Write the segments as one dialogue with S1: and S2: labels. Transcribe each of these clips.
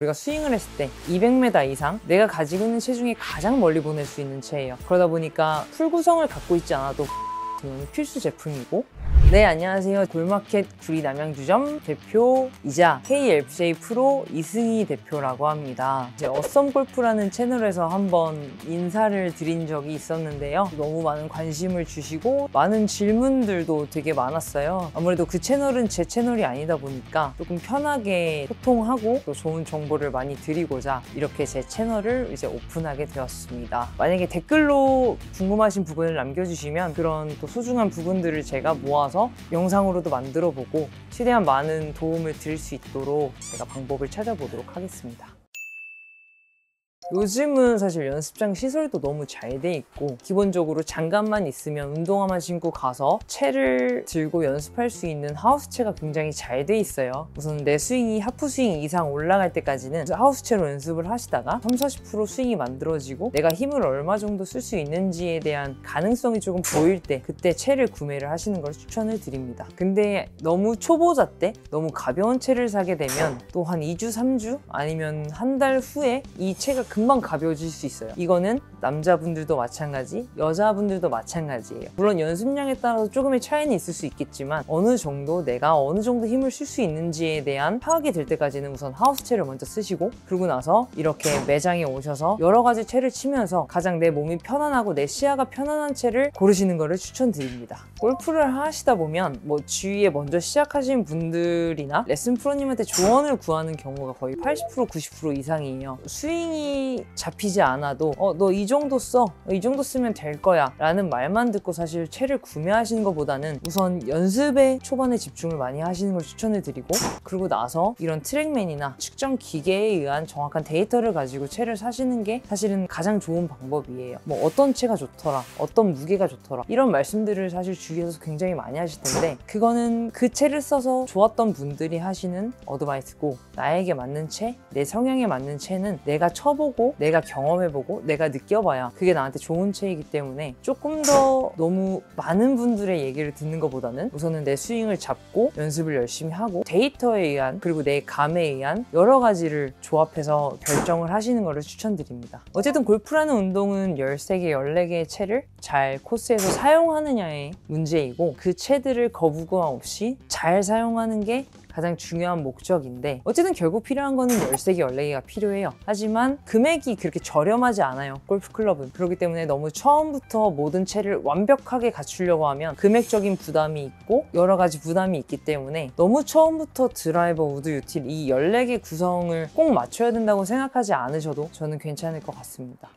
S1: 우리가 스윙을 했을 때 200m 이상 내가 가지고 있는 체 중에 가장 멀리 보낼 수 있는 체예요. 그러다 보니까 풀 구성을 갖고 있지 않아도 필수 제품이고. 네, 안녕하세요. 골마켓 구리 남양주점 대표이자 KLPJ 프로 이승희 대표라고 합니다. 이제 어썸골프라는 채널에서 한번 인사를 드린 적이 있었는데요. 너무 많은 관심을 주시고 많은 질문들도 되게 많았어요. 아무래도 그 채널은 제 채널이 아니다 보니까 조금 편하게 소통하고 또 좋은 정보를 많이 드리고자 이렇게 제 채널을 이제 오픈하게 되었습니다. 만약에 댓글로 궁금하신 부분을 남겨주시면 그런 또 소중한 부분들을 제가 모아서 영상으로도 만들어 보고 최대한 많은 도움을 드릴 수 있도록 제가 방법을 찾아보도록 하겠습니다. 요즘은 사실 연습장 시설도 너무 잘 돼 있고 기본적으로 장갑만 있으면 운동화만 신고 가서 채를 들고 연습할 수 있는 하우스채가 굉장히 잘 돼 있어요. 우선 내 스윙이 하프 스윙 이상 올라갈 때까지는 하우스채로 연습을 하시다가 30-40% 스윙이 만들어지고 내가 힘을 얼마 정도 쓸 수 있는지에 대한 가능성이 조금 보일 때 그때 채를 구매를 하시는 걸 추천을 드립니다. 근데 너무 초보자 때 너무 가벼운 채를 사게 되면 또 한 2주, 3주 아니면 한 달 후에 이 채가 금방 가벼워질 수 있어요. 이거는 남자분들도 마찬가지, 여자분들도 마찬가지예요. 물론 연습량에 따라서 조금의 차이는 있을 수 있겠지만 어느 정도 내가 어느 정도 힘을 쓸 수 있는지에 대한 파악이 될 때까지는 우선 하우스채를 먼저 쓰시고 그러고 나서 이렇게 매장에 오셔서 여러 가지 채를 치면서 가장 내 몸이 편안하고 내 시야가 편안한 채를 고르시는 것을 추천드립니다. 골프를 하시다 보면 주위에 먼저 시작하신 분들이나 레슨 프로님한테 조언을 구하는 경우가 거의 80%, 90% 이상이에요. 스윙이 잡히지 않아도 너 이 정도 써, 이 정도 쓰면 될 거야 라는 말만 듣고 사실 채를 구매하시는 것보다는 우선 연습에 초반에 집중을 많이 하시는 걸 추천을 드리고 그러고 나서 이런 트랙맨이나 측정 기계에 의한 정확한 데이터를 가지고 채를 사시는 게 사실은 가장 좋은 방법이에요. 어떤 채가 좋더라, 어떤 무게가 좋더라 이런 말씀들을 사실 주위에서 굉장히 많이 하실 텐데 그거는 그 채를 써서 좋았던 분들이 하시는 어드바이스고 나에게 맞는 채, 내 성향에 맞는 채는 내가 쳐보고 내가 경험해보고 내가 느껴봐야 그게 나한테 좋은 채이기 때문에 조금 더 너무 많은 분들의 얘기를 듣는 것보다는 우선은 내 스윙을 잡고 연습을 열심히 하고 데이터에 의한 그리고 내 감에 의한 여러 가지를 조합해서 결정을 하시는 것을 추천드립니다. 어쨌든 골프라는 운동은 13개, 14개의 채를 잘 코스에서 사용하느냐의 문제이고 그 채들을 거부감 없이 잘 사용하는 게 가장 중요한 목적인데 어쨌든 결국 필요한 거는 13개, 14개가 필요해요. 하지만 금액이 그렇게 저렴하지 않아요. 골프클럽은. 그렇기 때문에 너무 처음부터 모든 채를 완벽하게 갖추려고 하면 금액적인 부담이 있고 여러 가지 부담이 있기 때문에 너무 처음부터 드라이버, 우드, 유틸 이 14개 구성을 꼭 맞춰야 된다고 생각하지 않으셔도 저는 괜찮을 것 같습니다.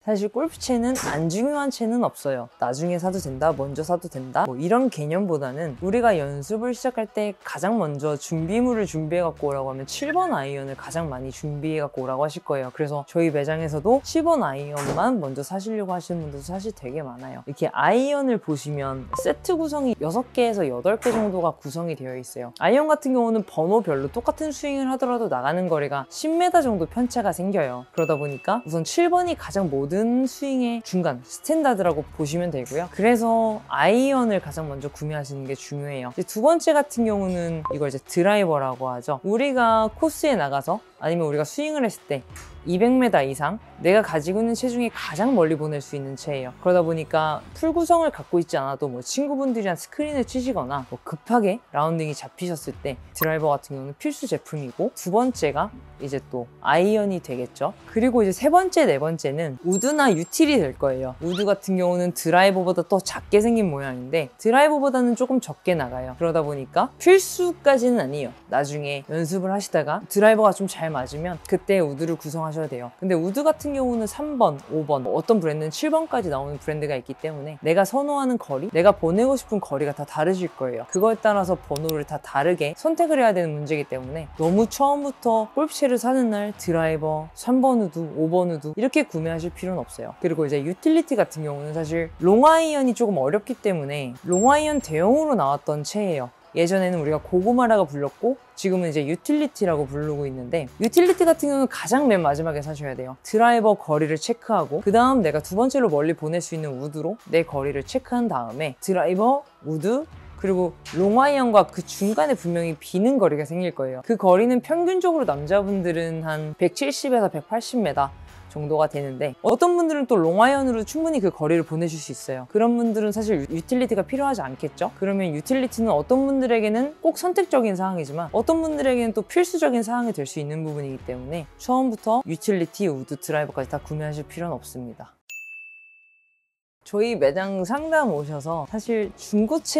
S1: 사실 골프채는 안 중요한 채는 없어요. 나중에 사도 된다, 먼저 사도 된다 이런 개념보다는 우리가 연습을 시작할 때 가장 먼저 준비물을 준비해 갖고 오라고 하면 7번 아이언을 가장 많이 준비해 갖고 오라고 하실 거예요. 그래서 저희 매장에서도 10번 아이언만 먼저 사시려고 하시는 분들도 사실 되게 많아요. 이렇게 아이언을 보시면 세트 구성이 6개에서 8개 정도가 구성이 되어 있어요. 아이언 같은 경우는 번호별로 똑같은 스윙을 하더라도 나가는 거리가 10m 정도 편차가 생겨요. 그러다 보니까 우선 7번이 가장 모든 스윙의 중간 스탠다드라고 보시면 되고요. 그래서 아이언을 가장 먼저 구매하시는 게 중요해요. 이제 두 번째 같은 경우는 이걸 이제 드라이버라고 하죠. 우리가 코스에 나가서 아니면 우리가 스윙을 했을 때 200m 이상 내가 가지고 있는 체 중에 가장 멀리 보낼 수 있는 채예요. 그러다 보니까 풀 구성을 갖고 있지 않아도 친구분들이랑 스크린을 치시거나 급하게 라운딩이 잡히셨을 때 드라이버 같은 경우는 필수 제품이고 두 번째가 이제 또 아이언이 되겠죠. 그리고 이제 세 번째, 네 번째는 우드나 유틸이 될 거예요. 우드 같은 경우는 드라이버보다 더 작게 생긴 모양인데 드라이버보다는 조금 적게 나가요. 그러다 보니까 필수까지는 아니에요. 나중에 연습을 하시다가 드라이버가 좀 잘 맞으면 그때 우드를 구성하셔야 돼요. 근데 우드 같은 경우는 3번, 5번, 어떤 브랜드는 7번까지 나오는 브랜드가 있기 때문에 내가 선호하는 거리, 내가 보내고 싶은 거리가 다 다르실 거예요. 그거에 따라서 번호를 다 다르게 선택을 해야 되는 문제이기 때문에 너무 처음부터 골프채를 사는 날 드라이버, 3번 우드, 5번 우드 이렇게 구매하실 필요는 없어요. 그리고 이제 유틸리티 같은 경우는 사실 롱아이언이 조금 어렵기 때문에 롱아이언 대용으로 나왔던 채예요. 예전에는 우리가 고구마라고 불렀고 지금은 이제 유틸리티라고 부르고 있는데 유틸리티 같은 경우는 가장 맨 마지막에 사셔야 돼요. 드라이버 거리를 체크하고 그 다음 내가 두 번째로 멀리 보낼 수 있는 우드로 내 거리를 체크한 다음에 드라이버, 우드, 그리고 롱아이언과 그 중간에 분명히 비는 거리가 생길 거예요. 그 거리는 평균적으로 남자분들은 한 170에서 180m 정도가 되는데 어떤 분들은 또 롱아이언으로 충분히 그 거리를 보내줄 수 있어요. 그런 분들은 사실 유틸리티가 필요하지 않겠죠? 그러면 유틸리티는 어떤 분들에게는 꼭 선택적인 사항이지만 어떤 분들에게는 또 필수적인 사항이 될 수 있는 부분이기 때문에 처음부터 유틸리티 우드 드라이버까지 다 구매하실 필요는 없습니다. 저희 매장 상담 오셔서 사실 중고차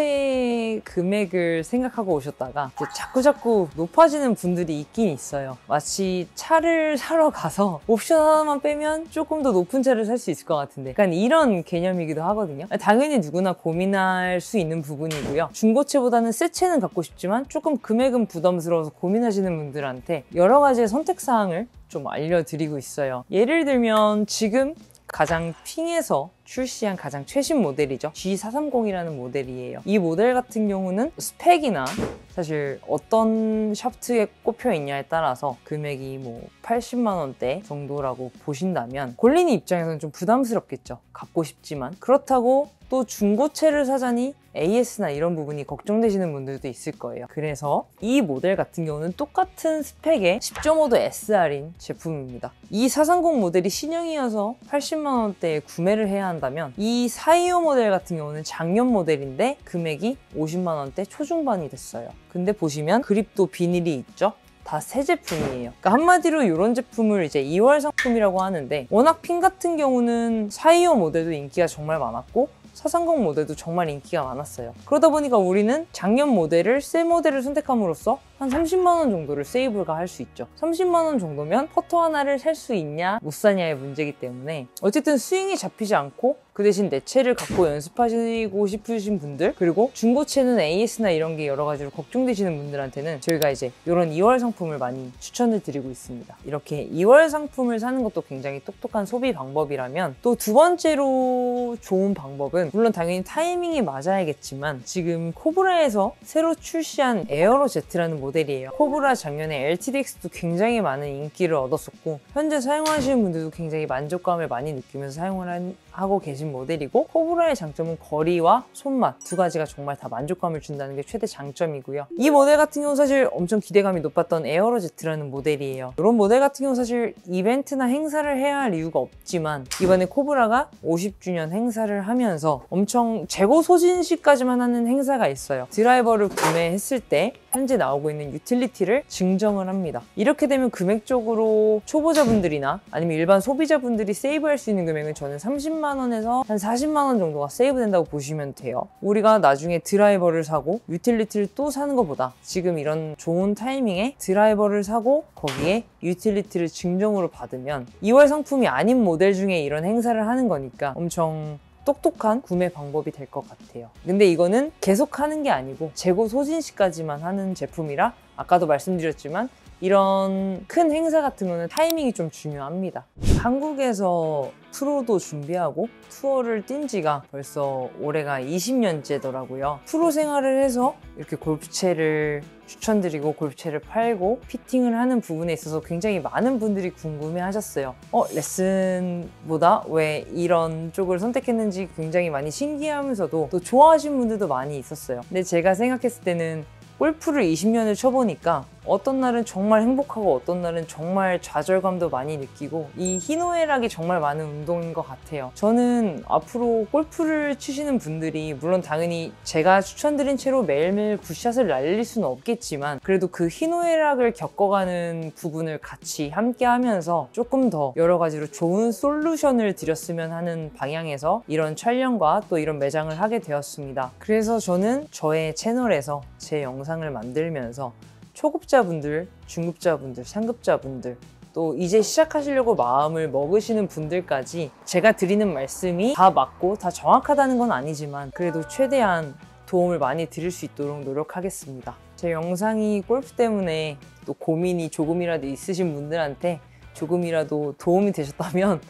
S1: 금액을 생각하고 오셨다가 자꾸자꾸 높아지는 분들이 있긴 있어요. 마치 차를 사러 가서 옵션 하나만 빼면 조금 더 높은 차를 살 수 있을 것 같은데 약간 이런 개념이기도 하거든요. 당연히 누구나 고민할 수 있는 부분이고요. 중고차보다는 새 차는 갖고 싶지만 조금 금액은 부담스러워서 고민하시는 분들한테 여러 가지의 선택사항을 좀 알려드리고 있어요. 예를 들면 지금 가장 핑에서 출시한 가장 최신 모델이죠. G430이라는 모델이에요. 이 모델 같은 경우는 스펙이나 사실 어떤 샤프트에 꼽혀 있냐에 따라서 금액이 뭐 80만 원대 정도라고 보신다면 골린이 입장에서는 좀 부담스럽겠죠. 갖고 싶지만 그렇다고 또 중고차를 사자니 AS나 이런 부분이 걱정되시는 분들도 있을 거예요. 그래서 이 모델 같은 경우는 똑같은 스펙의 10.5도 SR인 제품입니다. 이 430 모델이 신형이어서 80만 원대에 구매를 해야 한다면 이 425 모델 같은 경우는 작년 모델인데 금액이 50만 원대 초중반이 됐어요. 근데 보시면 그립도 비닐이 있죠? 다 새 제품이에요. 그러니까 한마디로 이런 제품을 이제 2월 상품이라고 하는데 워낙 핑 같은 경우는 425 모델도 인기가 정말 많았고 430 모델도 정말 인기가 많았어요. 그러다 보니까 우리는 작년 모델을 새 모델을 선택함으로써 한 30만 원 정도를 세이브가 할 수 있죠. 30만 원 정도면 퍼터 하나를 살 수 있냐 못 사냐의 문제이기 때문에 어쨌든 스윙이 잡히지 않고 그 대신 내 채를 갖고 연습하시고 싶으신 분들 그리고 중고채는 AS나 이런 게 여러 가지로 걱정되시는 분들한테는 저희가 이제 이런 2월 상품을 많이 추천을 드리고 있습니다. 이렇게 2월 상품을 사는 것도 굉장히 똑똑한 소비 방법이라면 또 두 번째로 좋은 방법은 물론 당연히 타이밍이 맞아야겠지만 지금 코브라에서 새로 출시한 에어로 Z라는 모델이에요. 코브라 작년에 LTDX도 굉장히 많은 인기를 얻었었고 현재 사용하시는 분들도 굉장히 만족감을 많이 느끼면서 사용을 하고 계신 모델이고 코브라의 장점은 거리와 손맛 두 가지가 정말 다 만족감을 준다는 게 최대 장점이고요. 이 모델 같은 경우 사실 엄청 기대감이 높았던 에어로 Z라는 모델이에요. 이런 모델 같은 경우 사실 이벤트나 행사를 해야 할 이유가 없지만 이번에 코브라가 50주년 행사를 하면서 엄청 재고 소진시까지만 하는 행사가 있어요. 드라이버를 구매했을 때 현재 나오고 있는 유틸리티를 증정을 합니다. 이렇게 되면 금액적으로 초보자분들이나 아니면 일반 소비자분들이 세이브할 수 있는 금액은 저는 30만 원에서 한 40만 원 정도가 세이브 된다고 보시면 돼요. 우리가 나중에 드라이버를 사고 유틸리티를 또 사는 것보다 지금 이런 좋은 타이밍에 드라이버를 사고 거기에 유틸리티를 증정으로 받으면 2월 상품이 아닌 모델 중에 이런 행사를 하는 거니까 엄청 똑똑한 구매 방법이 될 것 같아요. 근데 이거는 계속 하는 게 아니고 재고 소진 시까지만 하는 제품이라 아까도 말씀드렸지만 이런 큰 행사 같은 거는 타이밍이 좀 중요합니다. 한국에서 프로도 준비하고 투어를 뛴 지가 벌써 올해가 20년째더라고요. 프로 생활을 해서 이렇게 골프채를 추천드리고 골프채를 팔고 피팅을 하는 부분에 있어서 굉장히 많은 분들이 궁금해 하셨어요. 레슨보다 왜 이런 쪽을 선택했는지 굉장히 많이 신기해하면서도 또 좋아하시는 분들도 많이 있었어요. 근데 제가 생각했을 때는 골프를 20년을 쳐보니까 어떤 날은 정말 행복하고 어떤 날은 정말 좌절감도 많이 느끼고 이 희노애락이 정말 많은 운동인 것 같아요. 저는 앞으로 골프를 치시는 분들이 물론 당연히 제가 추천드린 채로 매일매일 굿샷을 날릴 수는 없겠지만 그래도 그 희노애락을 겪어가는 부분을 같이 함께 하면서 조금 더 여러 가지로 좋은 솔루션을 드렸으면 하는 방향에서 이런 촬영과 또 이런 매장을 하게 되었습니다. 그래서 저는 저의 채널에서 제 영상을 만들면서 초급자분들, 중급자분들, 상급자분들 또 이제 시작하시려고 마음을 먹으시는 분들까지 제가 드리는 말씀이 다 맞고 다 정확하다는 건 아니지만 그래도 최대한 도움을 많이 드릴 수 있도록 노력하겠습니다. 제 영상이 골프 때문에 또 고민이 조금이라도 있으신 분들한테 조금이라도 도움이 되셨다면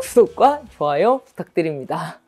S1: 구독과 좋아요 부탁드립니다.